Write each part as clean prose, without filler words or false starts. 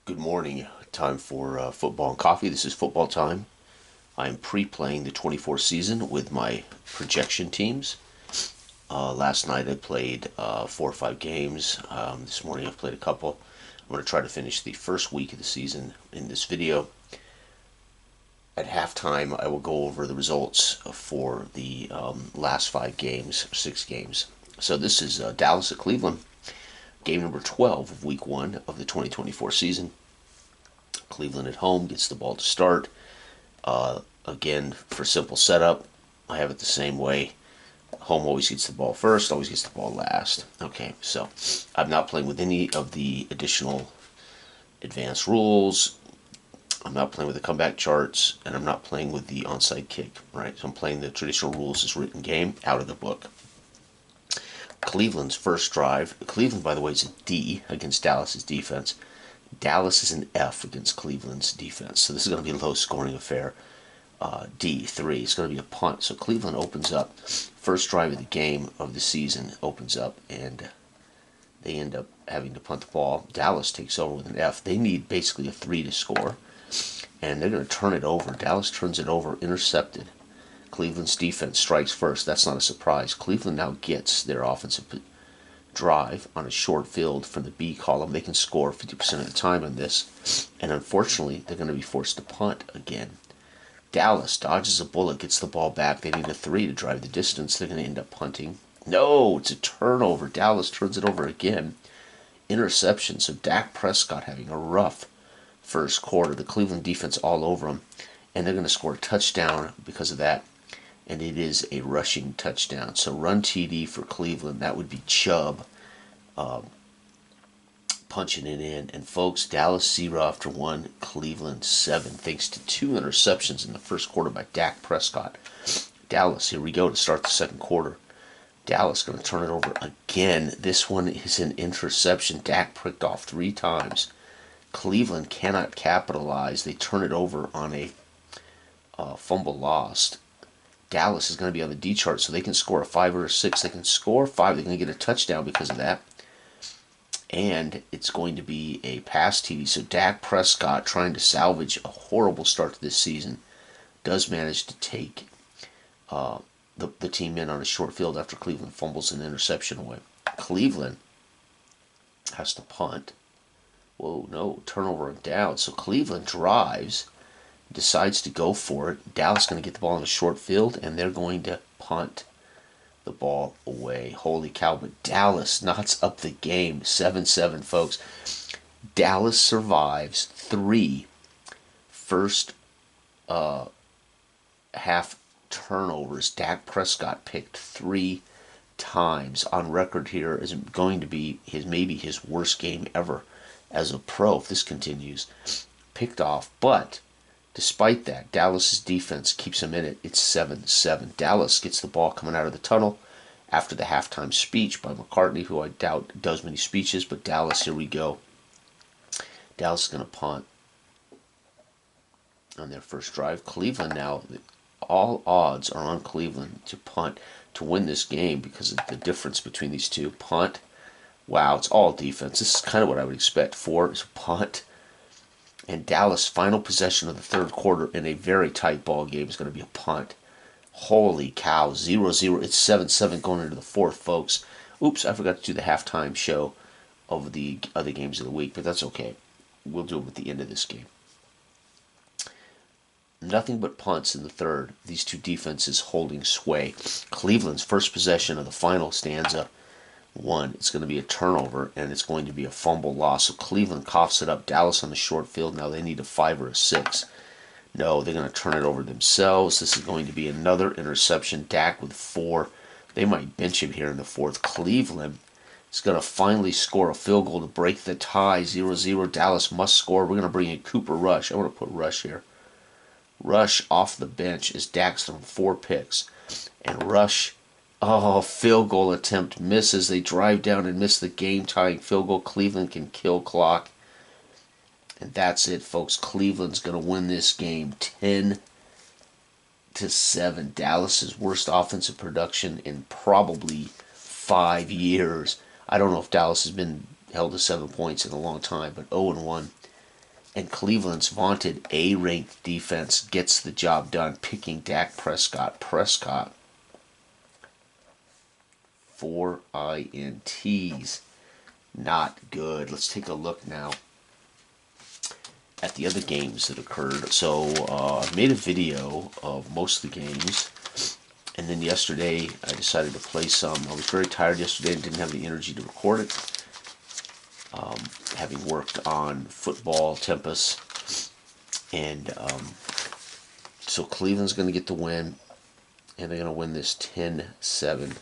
Good morning. Time for football and coffee. This is football time. I'm pre-playing the 24 season with my projection teams. Last night I played 4 or 5 games. This morning I've played a couple. I'm going to try to finish the first week of the season in this video. At halftime, I will go over the results for the last 5 games, 6 games. So this is Dallas at Cleveland, game number 12 of week 1 of the 2024 season. Cleveland at home gets the ball to start. Again, for simple setup, I have it the same way. Home always gets the ball first, always gets the ball last. Okay, so I'm not playing with any of the additional advanced rules. I'm not playing with the comeback charts, and I'm not playing with the onside kick, right? So I'm playing the traditional rules as written game out of the book. Cleveland's first drive. Cleveland, by the way, is a D against Dallas's defense. Dallas is an F against Cleveland's defense. So this is going to be a low-scoring affair. D3. It's going to be a punt. So Cleveland opens up. First drive of the game of the season opens up, and they end up having to punt the ball. Dallas takes over with an F. They need basically a 3 to score, and they're going to turn it over. Dallas turns it over, intercepted. Cleveland's defense strikes first. That's not a surprise. Cleveland now gets their offensive drive on a short field from the B column. They can score 50% of the time on this, and unfortunately, they're going to be forced to punt again. Dallas dodges a bullet, gets the ball back. They need a 3 to drive the distance. They're going to end up punting. No, it's a turnover. Dallas turns it over again. Interception. So Dak Prescott having a rough first quarter. The Cleveland defense all over him, and they're going to score a touchdown because of that. And it is a rushing touchdown. So run TD for Cleveland. That would be Chubb punching it in. And folks, Dallas 0 after 1, Cleveland 7, thanks to 2 interceptions in the first quarter by Dak Prescott. Dallas, here we go to start the second quarter. Dallas going to turn it over again. This one is an interception. Dak pricked off 3 times. Cleveland cannot capitalize. They turn it over on a fumble lost. Dallas is going to be on the D chart, so they can score a 5 or a 6. They can score 5. They're going to get a touchdown because of that. And it's going to be a pass TD. So Dak Prescott, trying to salvage a horrible start to this season, does manage to take the team in on a short field after Cleveland fumbles an interception away. Cleveland has to punt. Whoa, no, turnover and down. So Cleveland drives, decides to go for it. Dallas is going to get the ball in the short field, and they're going to punt the ball away. Holy cow, but Dallas knots up the game. 7-7, folks. Dallas survives 3 first half turnovers. Dak Prescott picked 3 times. On record here is going to be maybe his worst game ever as a pro if this continues. Picked off, but despite that, Dallas's defense keeps him in it. It's 7-7. Dallas gets the ball coming out of the tunnel after the halftime speech by McCartney, who I doubt does many speeches, but Dallas, here we go. Dallas is going to punt on their first drive. Cleveland now, all odds are on Cleveland to punt to win this game because of the difference between these two. Punt. Wow, it's all defense. This is kind of what I would expect. 4 is a punt. And Dallas' final possession of the third quarter in a very tight ball game is going to be a punt. Holy cow, 0-0. It's 7-7 going into the fourth, folks. Oops, I forgot to do the halftime show of the other games of the week, but that's okay. We'll do it at the end of this game. Nothing but punts in the third. These two defenses holding sway. Cleveland's first possession of the final stanza 1. It's going to be a turnover, and it's going to be a fumble loss. So Cleveland coughs it up. Dallas on the short field. Now they need a 5 or a 6. No, they're going to turn it over themselves. This is going to be another interception. Dak with 4. They might bench him here in the fourth. Cleveland is going to finally score a field goal to break the tie. 0-0. Dallas must score. We're going to bring in Cooper Rush. I want to put Rush here. Rush off the bench as Dak's thrown 4 picks. And Rush, field goal attempt misses. They drive down and miss the game-tying field goal. Cleveland can kill clock. And that's it, folks. Cleveland's going to win this game 10-7. Dallas's worst offensive production in probably 5 years. I don't know if Dallas has been held to 7 points in a long time, but 0-1 And Cleveland's vaunted A-ranked defense gets the job done, picking Dak Prescott. Prescott, 4 INTs. Not good. Let's take a look now at the other games that occurred. So I made a video of most of the games. And then yesterday, I decided to play some. I was very tired yesterday and didn't have the energy to record it. Having worked on football, Tempest. And so Cleveland's going to get the win. And they're going to win this 10-7.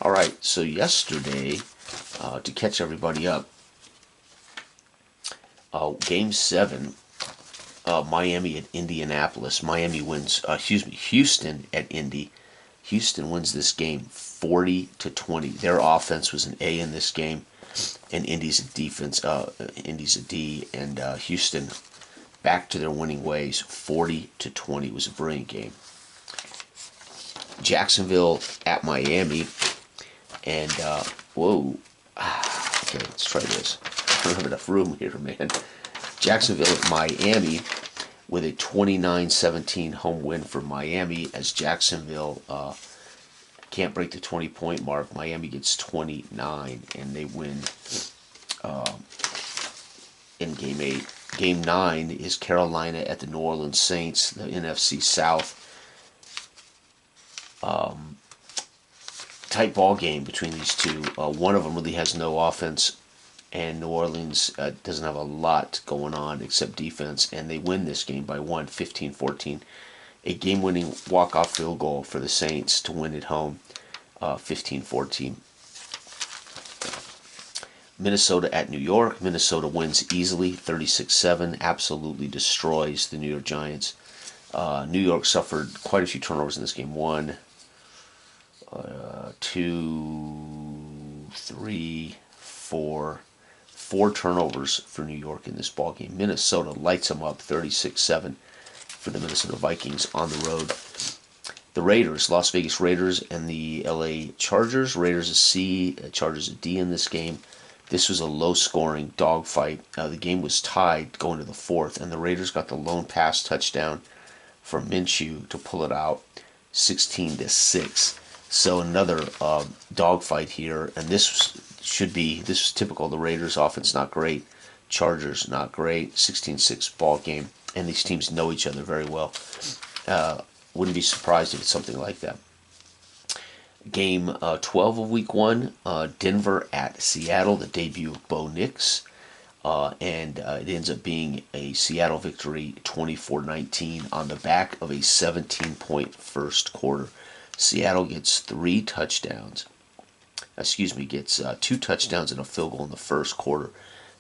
All right, so yesterday, to catch everybody up, Game 7, Miami at Indianapolis. Miami wins, Houston at Indy. Houston wins this game 40-20. Their offense was an A in this game, and Indy's a defense. Indy's a D, and Houston back to their winning ways, 40-20. It was a brilliant game. Jacksonville at Miami, and whoa. Okay, let's try this. I don't have enough room here, man. Jacksonville at Miami with a 29-17 home win for Miami, as Jacksonville can't break the 20-point mark. Miami gets 29, and they win in Game 8. Game 9 is Carolina at the New Orleans Saints, the NFC South. Tight ball game between these two. One of them really has no offense, and New Orleans doesn't have a lot going on except defense, and they win this game by 15-14. A game-winning walk-off field goal for the Saints to win at home, 15-14. Minnesota at New York. Minnesota wins easily, 36-7, absolutely destroys the New York Giants. New York suffered quite a few turnovers in this game. 1, 2, 3, 4. 4 turnovers for New York in this ball game. Minnesota lights them up, 36-7 for the Minnesota Vikings on the road. The Raiders, Las Vegas Raiders, and the LA Chargers. Raiders a C, Chargers a D in this game. This was a low-scoring dogfight. The game was tied going to the 4th, and the Raiders got the lone pass touchdown from Minshew to pull it out, 16-6. So another dogfight here, and this is typical. The Raiders offense not great, Chargers not great, 16-6 ball game, and these teams know each other very well. Wouldn't be surprised if it's something like that. Game 12 of Week 1, Denver at Seattle, the debut of Bo Nix, and it ends up being a Seattle victory, 24-19, on the back of a 17-point first quarter. Seattle gets 2 touchdowns and a field goal in the first quarter.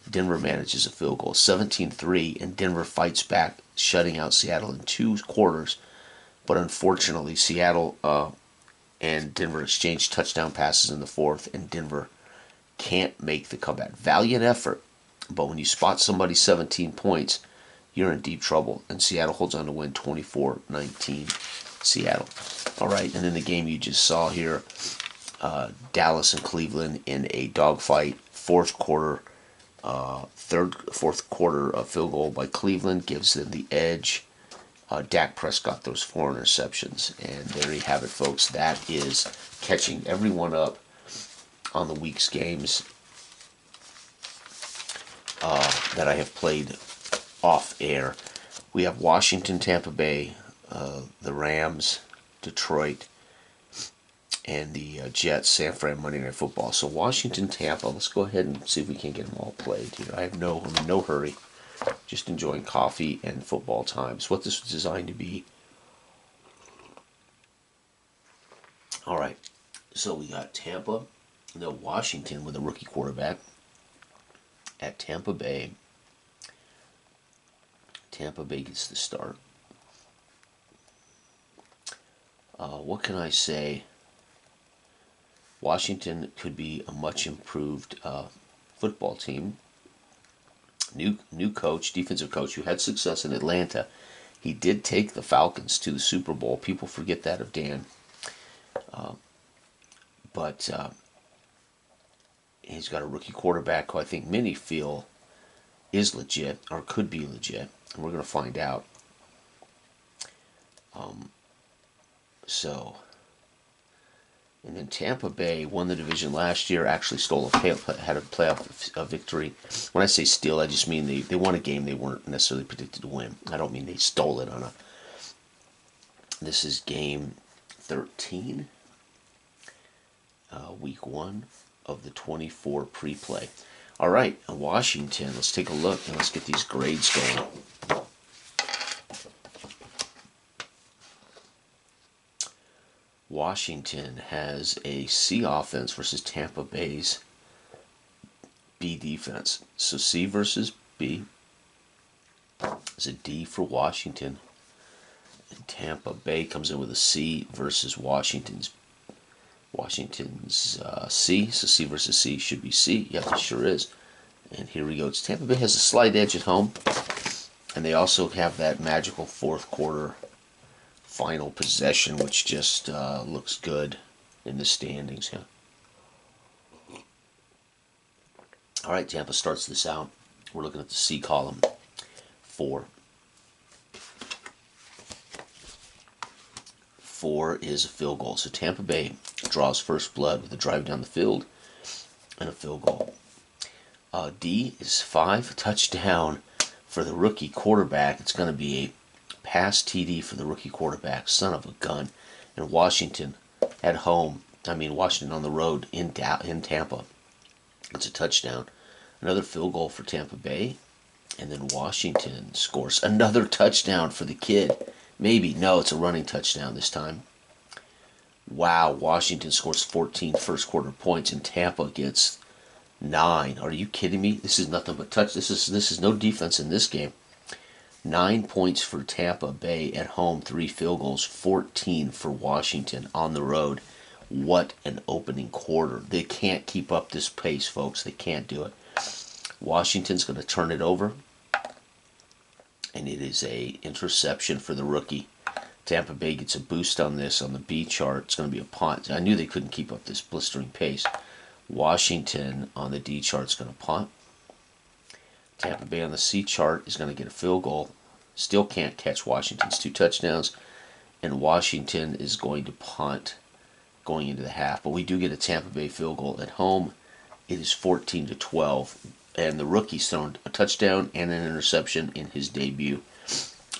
Denver manages a field goal, 17-3, and Denver fights back, shutting out Seattle in 2 quarters. But unfortunately, Seattle and Denver exchange touchdown passes in the 4th, and Denver can't make the comeback. Valiant effort, but when you spot somebody 17 points, you're in deep trouble, and Seattle holds on to win 24-19. Seattle. All right, and in the game you just saw here, Dallas and Cleveland in a dogfight. Fourth quarter field goal by Cleveland gives them the edge. Dak Prescott throws 4 interceptions, and there you have it, folks. That is catching everyone up on the week's games that I have played off air. We have Washington, Tampa Bay, the Rams, Detroit, and the Jets, San Fran, Monday Night Football. So Washington, Tampa, let's go ahead and see if we can get them all played here. I'm in no hurry. Just enjoying coffee and football times. What this was designed to be. All right. So we got Tampa, Washington with a rookie quarterback at Tampa Bay. Tampa Bay gets the start. What can I say? Washington could be a much improved football team. New coach, defensive coach, who had success in Atlanta. He did take the Falcons to the Super Bowl. People forget that of Dan. But he's got a rookie quarterback who I think many feel is legit or could be legit, and we're going to find out. So, and then Tampa Bay won the division last year. Actually, had a playoff victory. When I say steal, I just mean they won a game they weren't necessarily predicted to win. I don't mean they stole it on a. This is game 13, week 1 of the 24 pre-play. All right, Washington. Let's take a look and let's get these grades going. Washington has a C offense versus Tampa Bay's B defense. So C versus B is a D for Washington. And Tampa Bay comes in with a C versus Washington's C. So C versus C should be C. Yep, it sure is. And here we go. Tampa Bay has a slight edge at home. And they also have that magical fourth quarter final possession, which just looks good in the standings. Yeah. All right, Tampa starts this out. We're looking at the C column. 4. 4 is a field goal. So Tampa Bay draws first blood with a drive down the field and a field goal. D is 5, touchdown for the rookie quarterback. It's going to be a pass TD for the rookie quarterback, son of a gun. And Washington at home, Washington on the road in Tampa. It's a touchdown. Another field goal for Tampa Bay. And then Washington scores another touchdown for the kid. Maybe. No, it's a running touchdown this time. Wow, Washington scores 14 first quarter points and Tampa gets 9. Are you kidding me? This is nothing but touch. This is no defense in this game. 9 points for Tampa Bay at home, 3 field goals, 14 for Washington on the road. What an opening quarter. They can't keep up this pace, folks. They can't do it. Washington's going to turn it over, and it is a interception for the rookie. Tampa Bay gets a boost on this on the B chart. It's going to be a punt. I knew they couldn't keep up this blistering pace. Washington on the D chart is going to punt. Tampa Bay on the C chart is going to get a field goal. Still can't catch Washington's 2 touchdowns. And Washington is going to punt going into the half. But we do get a Tampa Bay field goal at home. It is 14-12. And the rookie's thrown a touchdown and an interception in his debut.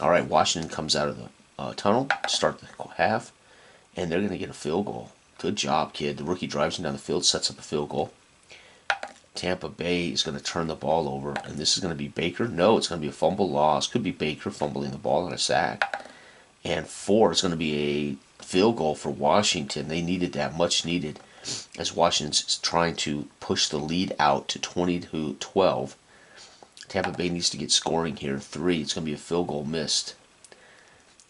All right, Washington comes out of the tunnel to start the half. And they're going to get a field goal. Good job, kid. The rookie drives him down the field, sets up a field goal. Tampa Bay is going to turn the ball over, and this is going to be Baker. No, it's going to be a fumble loss. Could be Baker fumbling the ball and a sack. And 4 is going to be a field goal for Washington. They needed that, much needed, as Washington's trying to push the lead out to 20-12. Tampa Bay needs to get scoring here. 3, it's going to be a field goal missed.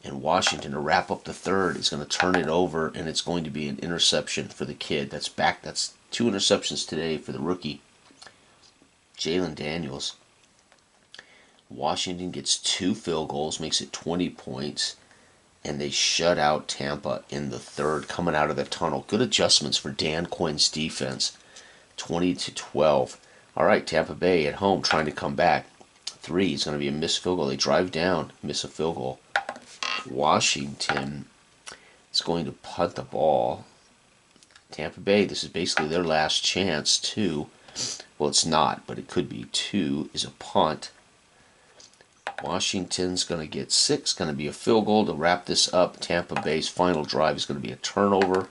And Washington, to wrap up the third, is going to turn it over, and it's going to be an interception for the kid. That's 2 interceptions today for the rookie, Jalen Daniels. Washington gets 2 field goals, makes it 20 points, and they shut out Tampa in the third, coming out of the tunnel. Good adjustments for Dan Quinn's defense, 20-12. All right, Tampa Bay at home trying to come back. 3 is going to be a missed field goal. They drive down, miss a field goal. Washington is going to punt the ball. Tampa Bay, this is basically their last chance to, well, it's not, but it could be. 2 is a punt. Washington's going to get 6, going to be a field goal to wrap this up. Tampa Bay's final drive is going to be a turnover,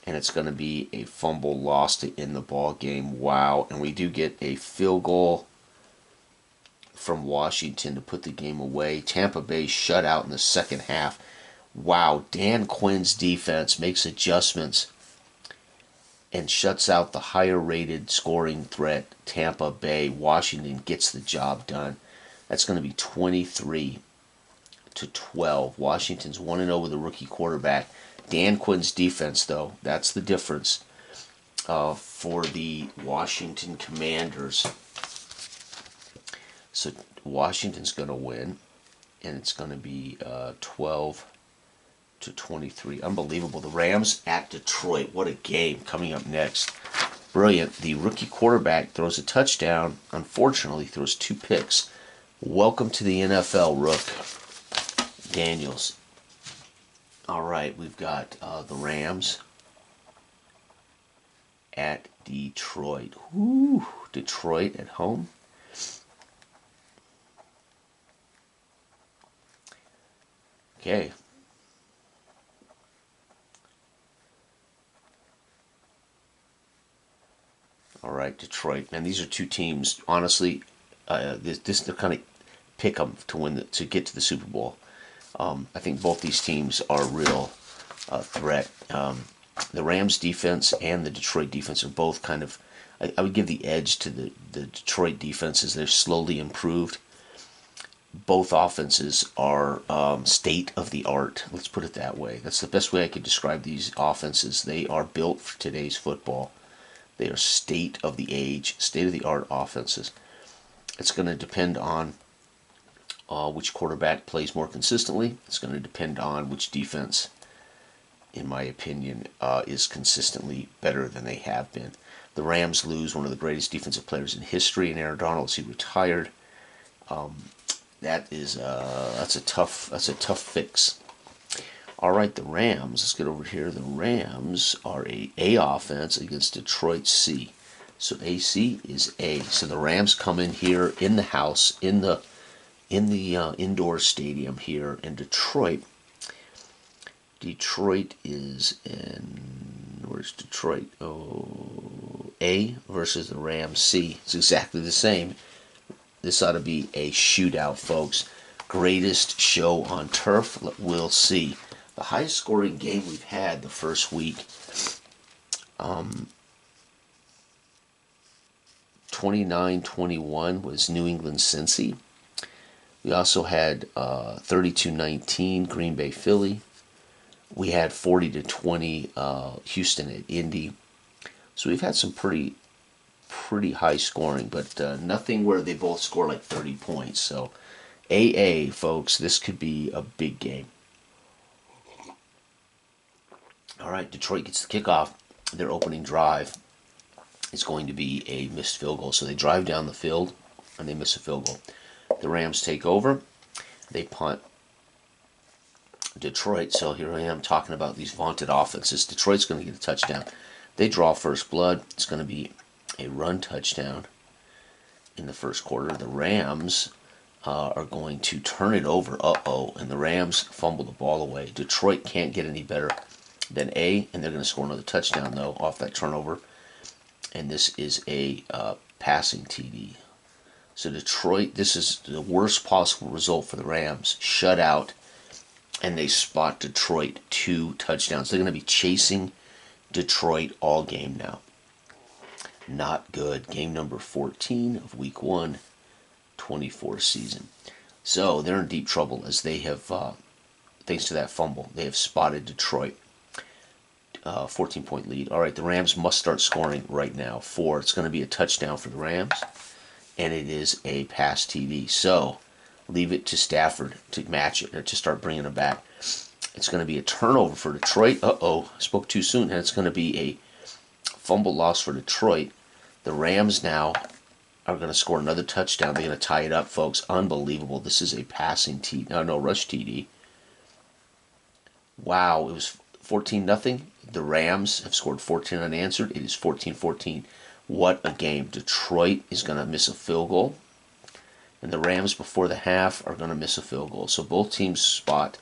and it's going to be a fumble lost to end the ball game. Wow, and we do get a field goal from Washington to put the game away. Tampa Bay shut out in the second half. Wow, Dan Quinn's defense makes adjustments and shuts out the higher rated scoring threat, Tampa Bay. Washington gets the job done. That's going to be 23-12. Washington's 1-0 with a rookie quarterback. Dan Quinn's defense, though, that's the difference for the Washington Commanders. So Washington's going to win, and it's going to be 12-23. Unbelievable. The Rams at Detroit. What a game coming up next. Brilliant. The rookie quarterback throws a touchdown. Unfortunately, throws 2 picks. Welcome to the NFL, Rook Daniels. All right, we've got the Rams at Detroit. Woo, Detroit at home. Okay. All right, Detroit. Man, these are 2 teams. Honestly, this they're kind of pick them to to get to the Super Bowl. I think both these teams are a real threat. The Rams defense and the Detroit defense are both kind of. I would give the edge to the Detroit defense as they're slowly improved. Both offenses are state of the art. Let's put it that way. That's the best way I could describe these offenses. They are built for today's football. They are state of the age, state of the art offenses. It's going to depend on which quarterback plays more consistently. It's going to depend on which defense, in my opinion, is consistently better than they have been. The Rams lose one of the greatest defensive players in history, in Aaron Donald, as he retired. That's a tough fix. All right, the Rams. Let's get over here. The Rams are A offense against Detroit C. So AC is A. So the Rams come in here in the house in the indoor stadium here in Detroit. Detroit is in, where's Detroit? Oh, A versus the Rams C. It's exactly the same. This ought to be a shootout, folks. Greatest show on turf. We'll see. The highest scoring game we've had the first week, 29-21 was New England Cincy. We also had 32-19 Green Bay Philly. We had 40-20 Houston at Indy. So we've had some pretty high scoring, but nothing where they both score like 30 points. So AA, folks, this could be a big game. All right, Detroit gets the kickoff. Their opening drive is going to be a missed field goal. So they drive down the field and they miss a field goal. The Rams take over. They punt Detroit. So here I am talking about these vaunted offenses. Detroit's going to get a touchdown. They draw first blood. It's going to be a run touchdown in the first quarter. The Rams are going to turn it over. And the Rams fumble the ball away. Detroit can't get any better than A, and they're going to score another touchdown, though, off that turnover. And this is a passing TD. So Detroit, this is the worst possible result for the Rams. Shutout, and they spot Detroit 2 touchdowns. They're going to be chasing Detroit all game now. Not good. Game number 14 of Week 1, 24 season. So they're in deep trouble as they have, thanks to that fumble, they have spotted Detroit. 14-point lead. All right, the Rams must start scoring right now. 4. It's going to be a touchdown for the Rams, and it is a pass TD. So leave it to Stafford to match it or to start bringing it back. It's going to be a turnover for Detroit. Spoke too soon. And it's going to be a fumble loss for Detroit. The Rams now are going to score another touchdown. They're going to tie it up, folks. Unbelievable. This is a passing TD. No, rush TD. Wow, it was 14-0. The Rams have scored 14 unanswered. It is 14-14. What a game. Detroit is going to miss a field goal. And the Rams before the half are going to miss a field goal. So both teams spot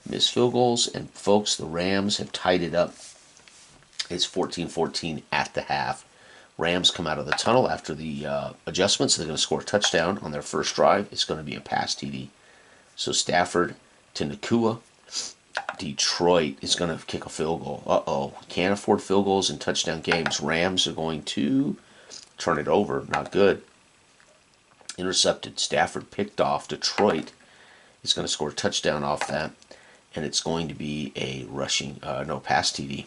miss field goals. And folks, the Rams have tied it up. It's 14-14 at the half. Rams come out of the tunnel after the adjustments. They're going to score a touchdown on their first drive. It's going to be a pass TD. So Stafford to Nakua. Detroit is going to kick a field goal. Can't afford field goals in touchdown games. Rams are going to turn it over. Not good. Intercepted. Stafford picked off. Detroit is going to score a touchdown off that. And it's going to be a pass TD.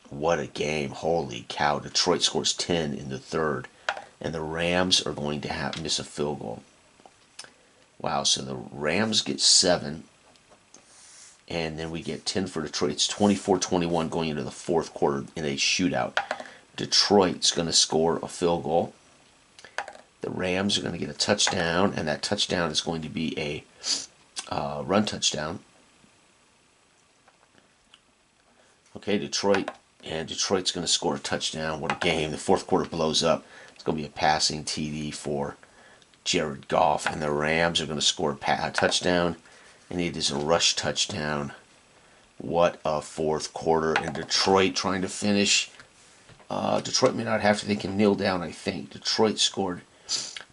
What a game. Holy cow. Detroit scores 10 in the third. And the Rams are going to miss a field goal. Wow, so the Rams get 7. And then we get 10 for Detroit. It's 24-21 going into the fourth quarter in a shootout. Detroit's going to score a field goal. The Rams are going to get a touchdown, and that touchdown is going to be a run touchdown. Okay, Detroit's going to score a touchdown. What a game. The fourth quarter blows up. It's going to be a passing TD for Jared Goff, and the Rams are going to score a touchdown, and it is a rush touchdown. What a fourth quarter, and Detroit trying to finish. Detroit may not have to. They can kneel down, I think. Detroit scored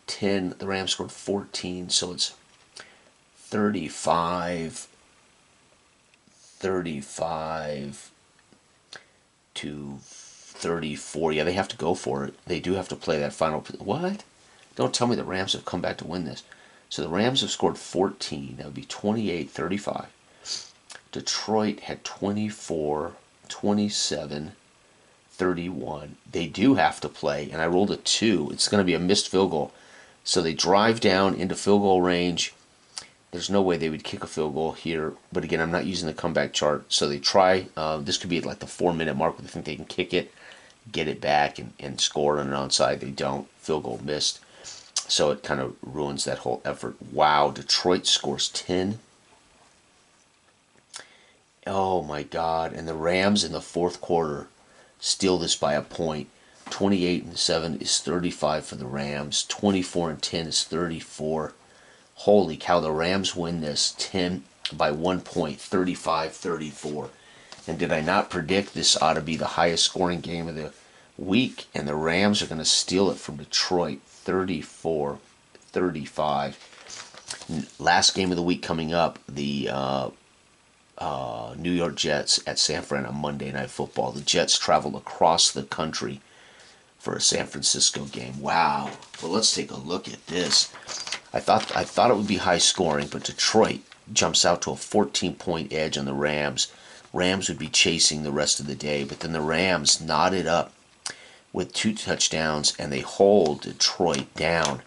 10. The Rams scored 14, so it's 35 to 34. Yeah, they have to go for it. They do have to play that final. What? Don't tell me the Rams have come back to win this. So the Rams have scored 14. That would be 28-35. Detroit had 24, 27, 31. They do have to play, and I rolled a 2. It's going to be a missed field goal. So they drive down into field goal range. There's no way they would kick a field goal here. But again, I'm not using the comeback chart. So they try. This could be at like the 4-minute mark where they think they can kick it, get it back, and score on an onside. They don't. Field goal missed. So it kind of ruins that whole effort. Wow, Detroit scores 10. Oh my God. And the Rams in the fourth quarter steal this by a point. 28-7 is 35 for the Rams. 24-10 is 34. Holy cow, the Rams win this 10 by 1 point, 35-34. And did I not predict this ought to be the highest scoring game of the week? And the Rams are going to steal it from Detroit, 34-35. Last game of the week coming up, the New York Jets at San Fran on Monday Night Football. The Jets travel across the country for a San Francisco game. Wow. Well, let's take a look at this. I thought it would be high scoring, but Detroit jumps out to a 14-point edge on the Rams. Rams would be chasing the rest of the day, but then the Rams knotted up with 2 touchdowns, and they hold Detroit down.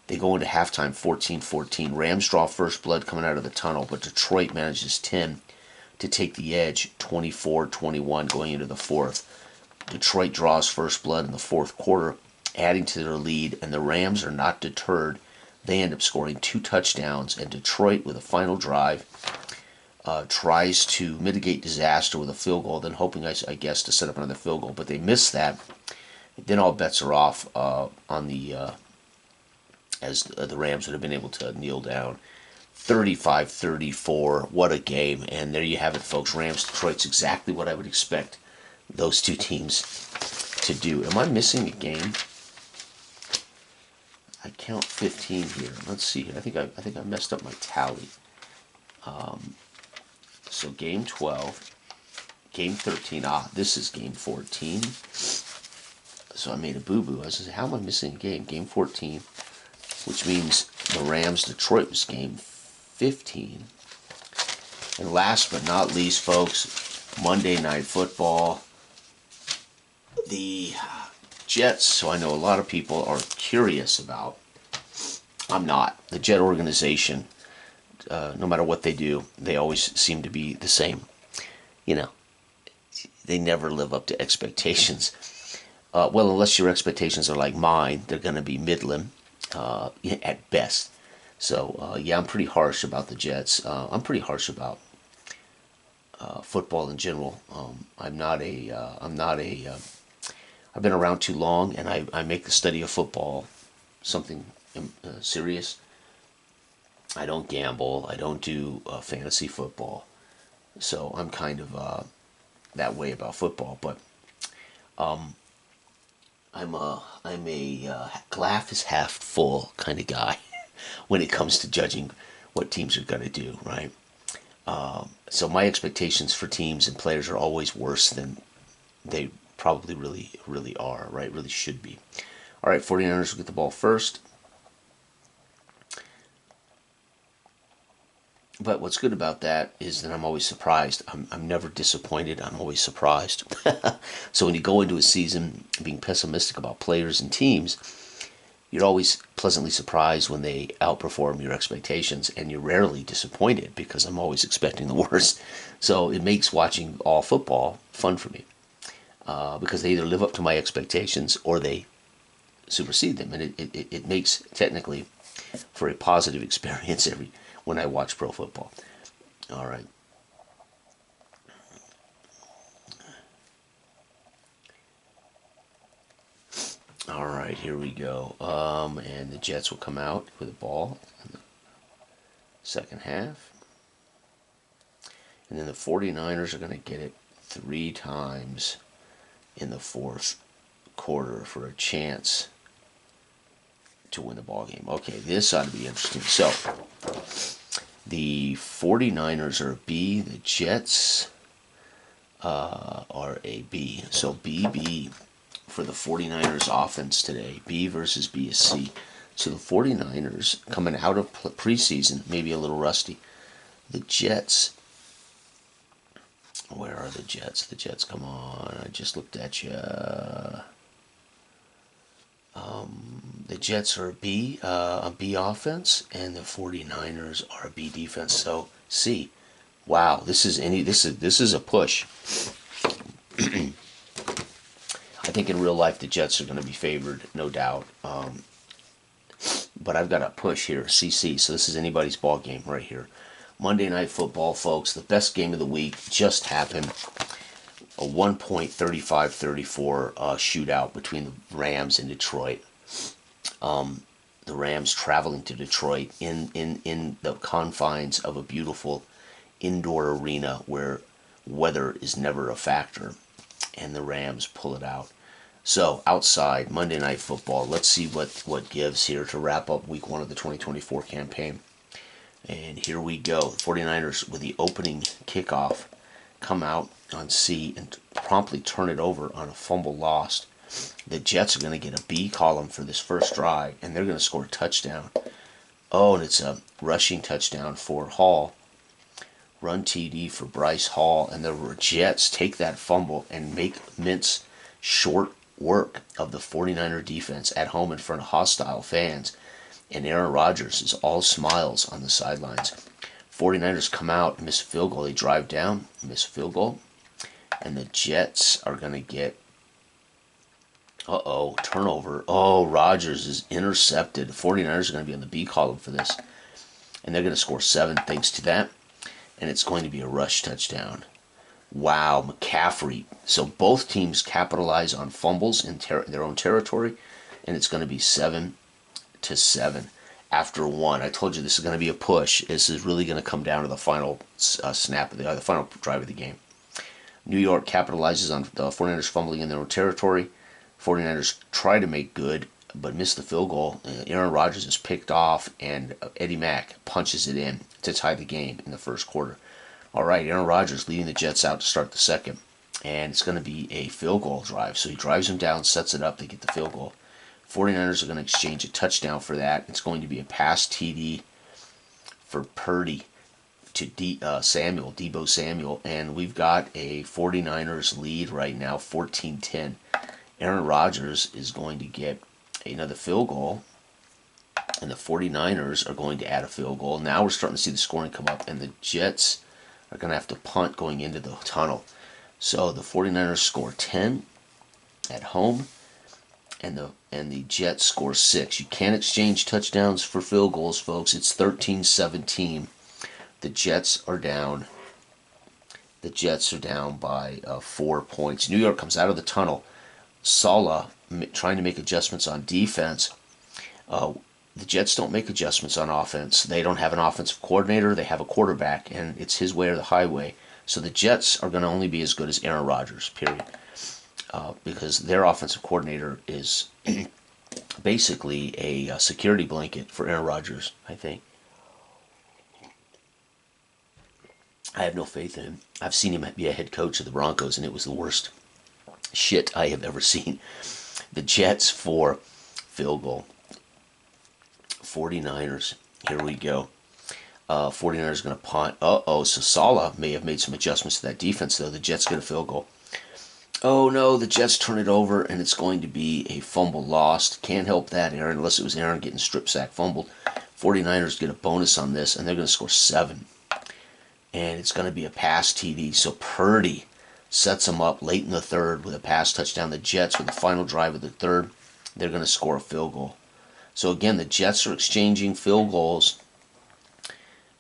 They go into halftime 14-14. Rams draw first blood coming out of the tunnel, but Detroit manages 10 to take the edge, 24-21 going into the fourth. Detroit draws first blood in the fourth quarter, adding to their lead, and the Rams are not deterred. They end up scoring 2 touchdowns, and Detroit, with a final drive, tries to mitigate disaster with a field goal, then hoping, I guess, to set up another field goal, but they miss that. Then all bets are off on the as the Rams would have been able to kneel down. 35-34, what a game. And there you have it, folks. Rams-Detroit's exactly what I would expect those two teams to do. Am I missing a game? I count 15 here. Let's see here. I think I messed up my tally. So game 12, game 13. This is game 14. So I made a boo-boo. I was saying, how am I missing a game? Game 14, which means the Rams-Detroit was game 15. And last but not least, folks, Monday Night Football. The Jets, so I know a lot of people are curious about. I'm not. The Jet organization, no matter what they do, they always seem to be the same. You know, they never live up to expectations. Well, unless your expectations are like mine, they're going to be middling at best. So, yeah, I'm pretty harsh about the Jets. I'm pretty harsh about football in general. I've been around too long, and I make the study of football something serious. I don't gamble. I don't do fantasy football. So I'm kind of that way about football. But I'm a glass is half full kind of guy when it comes to judging what teams are going to do, right? So my expectations for teams and players are always worse than they probably really are, right? Really should be. All right, 49ers will get the ball first. But what's good about that is that I'm always surprised. I'm never disappointed. I'm always surprised. So when you go into a season being pessimistic about players and teams, you're always pleasantly surprised when they outperform your expectations, and you're rarely disappointed because I'm always expecting the worst. So it makes watching all football fun for me. because they either live up to my expectations or they supersede them, and it makes technically for a positive experience every when I watch pro football. All right. All right, here we go. And the Jets will come out with the ball in the second half. And then the 49ers are going to get it 3 times in the fourth quarter for a chance to win the ball game. Okay, this ought to be interesting. So, the 49ers are a B, the Jets are a B. So, B for the 49ers offense today. B versus B is C. So, the 49ers coming out of preseason, maybe a little rusty. The Jets, where are the Jets? The Jets, come on. I just looked at you. The Jets are a B offense, and the 49ers are a B defense. So C. Wow, this is a push. I think in real life the Jets are going to be favored, no doubt. But I've got a push here, CC. So this is anybody's ball game right here. Monday Night Football, folks. The best game of the week just happened. A 1.35-34 shootout between the Rams and Detroit. The Rams traveling to Detroit in the confines of a beautiful indoor arena where weather is never a factor, and the Rams pull it out. So outside, Monday Night Football. Let's see what gives here to wrap up week 1 of the 2024 campaign. And here we go. The 49ers with the opening kickoff come out on C and promptly turn it over on a fumble lost. The Jets are going to get a B column for this first drive, and they're going to score a touchdown. Oh, and it's a rushing touchdown for Hall. Run TD for Bryce Hall, and the Jets take that fumble and mince short work of the 49er defense at home in front of hostile fans. And Aaron Rodgers is all smiles on the sidelines. 49ers come out, miss a field goal. They drive down, miss a field goal. And the Jets are going to get, turnover. Oh, Rodgers is intercepted. The 49ers are going to be on the B column for this. And they're going to score 7 thanks to that. And it's going to be a rush touchdown. Wow, McCaffrey. So both teams capitalize on fumbles in their own territory. And it's going to be 7-7 after 1. I told you this is going to be a push. This is really going to come down to the final snap of the final drive of the game. New York capitalizes on the 49ers fumbling in their own territory. 49ers try to make good, but miss the field goal. Aaron Rodgers is picked off, and Eddie Mack punches it in to tie the game in the first quarter. All right, Aaron Rodgers leading the Jets out to start the second, and it's going to be a field goal drive. So he drives them down, sets it up, they get the field goal. 49ers are going to exchange a touchdown for that. It's going to be a pass TD for Purdy to Debo Samuel, and we've got a 49ers lead right now, 14-10. Aaron Rodgers is going to get another field goal, and the 49ers are going to add a field goal. Now we're starting to see the scoring come up, and the Jets are going to have to punt going into the tunnel. So the 49ers score 10 at home, and the Jets score 6. You can't exchange touchdowns for field goals, folks. It's 13-17. The Jets are down. The Jets are down by 4 points. New York comes out of the tunnel. Saleh trying to make adjustments on defense. The Jets don't make adjustments on offense. They don't have an offensive coordinator. They have a quarterback, and it's his way or the highway. So the Jets are going to only be as good as Aaron Rodgers, period. Because their offensive coordinator is basically a security blanket for Aaron Rodgers, I think. I have no faith in him. I've seen him be a head coach of the Broncos, and it was the worst shit I have ever seen. The Jets for field goal. 49ers. Here we go. 49ers going to punt. So Saleh may have made some adjustments to that defense, though. The Jets get a field goal. Oh, no, the Jets turn it over, and it's going to be a fumble lost. Can't help that, Aaron, unless it was Aaron getting strip sack fumbled. 49ers get a bonus on this, and they're going to score 7. And it's going to be a pass TD. So Purdy sets them up late in the third with a pass touchdown. The Jets, with the final drive of the third, they're going to score a field goal. So again, the Jets are exchanging field goals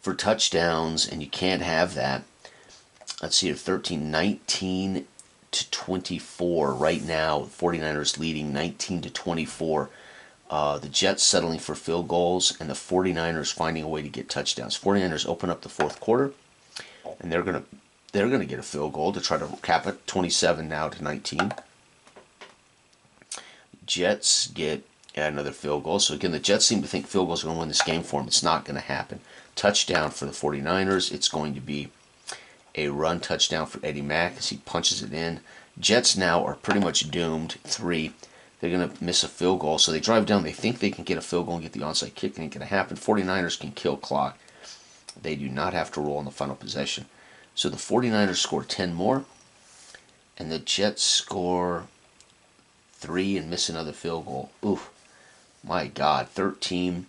for touchdowns, and you can't have that. Let's see here, 19 to 24 right now. 49ers leading 19 to 24. The Jets settling for field goals, and the 49ers finding a way to get touchdowns. 49ers open up the fourth quarter, and they're gonna get a field goal to try to cap it, 27 now to 19. Jets get another field goal. So again, the Jets seem to think field goals are going to win this game for them. It's not going to happen. Touchdown for the 49ers. It's going to be a run touchdown for Eddie Mack as he punches it in. Jets now are pretty much doomed. 3. They're going to miss a field goal. So they drive down. They think they can get a field goal and get the onside kick. It ain't going to happen. 49ers can kill clock. They do not have to roll on the final possession. So the 49ers score 10 more. And the Jets score 3 and miss another field goal. Oof. My God. 13,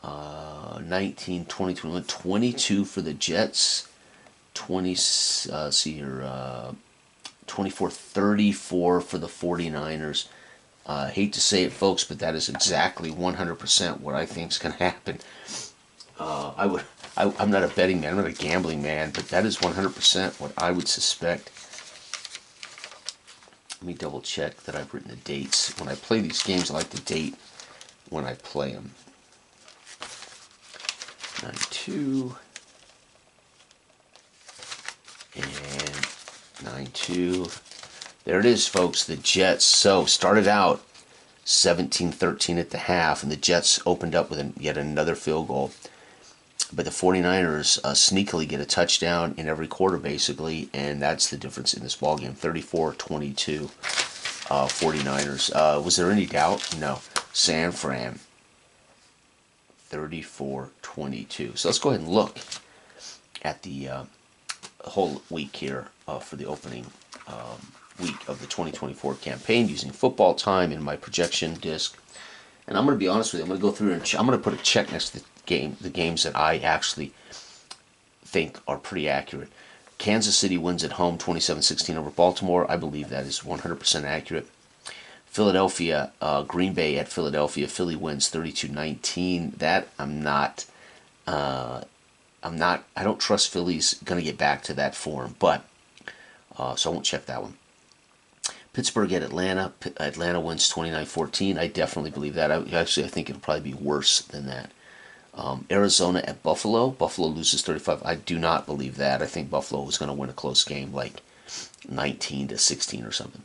19, 20, 21, 22 for the Jets. 24, 34 for the 49ers. Hate to say it, folks, but that is exactly 100% what I think is going to happen. I'm not a betting man. I'm not a gambling man, but that is 100% what I would suspect. Let me double check that I've written the dates. When I play these games, I like to date when I play them. 9-2 and 9-2. There it is, folks. The Jets. So started out 17-13 at the half, and the Jets opened up with yet another field goal. But the 49ers sneakily get a touchdown in every quarter, basically, and that's the difference in this ballgame. 34-22, 49ers. Was there any doubt? No. San Fran, 34-22. So let's go ahead and look at the whole week here for the opening week of the 2024 campaign using Football Time in my projection disc. And I'm going to be honest with you. I'm going to go through and I'm going to put a check next to the games that I actually think are pretty accurate. Kansas City wins at home 27-16 over Baltimore. I believe that is 100% accurate. Philadelphia, Green Bay at Philadelphia. Philly wins 32-19. That I don't trust Philly's going to get back to that form, but so I won't check that one. Pittsburgh at Atlanta. Atlanta wins 29-14. I definitely believe that. I think it'll probably be worse than that. Arizona at Buffalo. Buffalo loses 35. I do not believe that. I think Buffalo is going to win a close game, like 19-16 or something.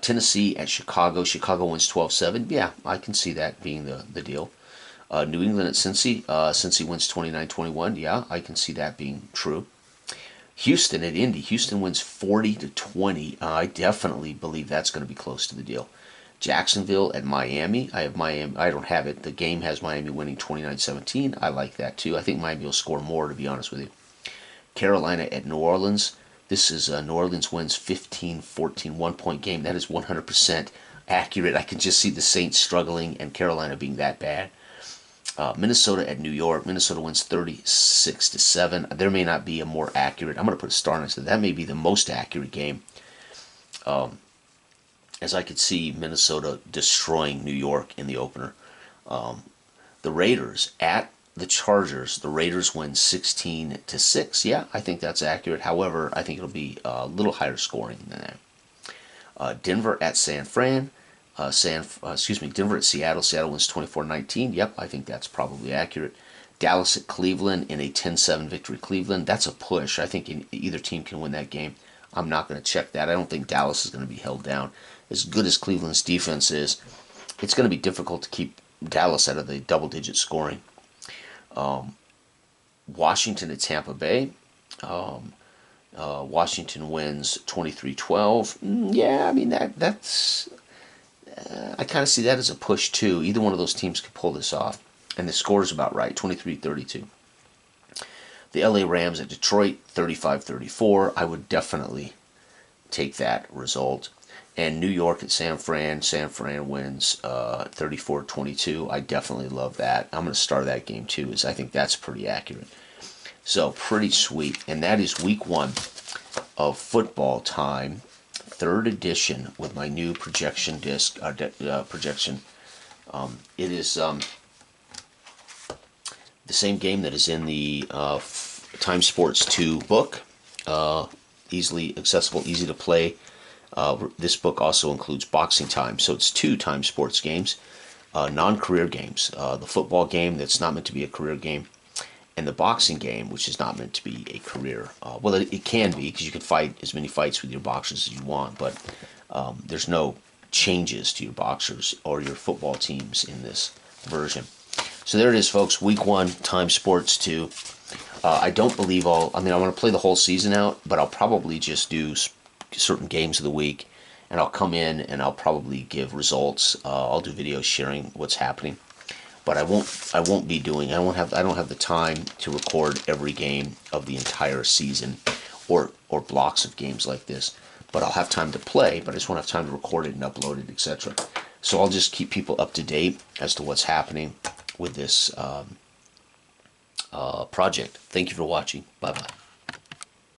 Tennessee at Chicago. Chicago wins 12-7. Yeah, I can see that being the deal. New England at Cincy. Cincy wins 29-21. Yeah, I can see that being true. Houston at Indy. Houston wins 40-20. I definitely believe that's going to be close to the deal. Jacksonville at Miami. I have Miami. I don't have it. The game has Miami winning 29-17. I like that too. I think Miami will score more, to be honest with you. Carolina at New Orleans. This is New Orleans wins 15-14, 1-point game. That is 100% accurate. I can just see the Saints struggling and Carolina being that bad. Minnesota at New York. Minnesota wins 36-7. There may not be a more accurate. I'm going to put a star next to that. That may be the most accurate game. As I could see Minnesota destroying New York in the opener. The Raiders at the Chargers. The Raiders win 16-6. Yeah, I think that's accurate. However, I think it'll be a little higher scoring than that. Denver at San Fran. Denver at Seattle. Seattle wins 24-19. Yep, I think that's probably accurate. Dallas at Cleveland in a 10-7 victory. Cleveland, that's a push. I think either team can win that game. I'm not going to check that. I don't think Dallas is going to be held down. As good as Cleveland's defense is, it's going to be difficult to keep Dallas out of the double-digit scoring. Washington at Tampa Bay. Washington wins 23-12. Yeah, I mean, that's... I kind of see that as a push, too. Either one of those teams could pull this off. And the score is about right, 23-32. The LA Rams at Detroit, 35-34. I would definitely take that result. And New York at San Fran. San Fran wins 34-22. I definitely love that. I'm going to star that game, too, as I think that's pretty accurate. So pretty sweet. And that is week 1 of Football Time, 3rd edition with my new projection disc, projection. It is the same game that is in the Time Sports 2 book. Easily accessible, easy to play. This book also includes Boxing Time, so it's 2 Time Sports games, non-career games. The football game that's not meant to be a career game, and the boxing game, which is not meant to be a career. Well, it can be, because you can fight as many fights with your boxers as you want, but there's no changes to your boxers or your football teams in this version. So there it is, folks. Week 1, Time Sports 2. I don't believe I want to play the whole season out, but I'll probably just do certain games of the week, and I'll come in and I'll probably give results. I'll do videos sharing what's happening, but I won't be doing. I don't have the time to record every game of the entire season, or blocks of games like this. But I'll have time to play, but I just won't have time to record it and upload it, etc. So I'll just keep people up to date as to what's happening with this project. Thank you for watching. Bye-bye.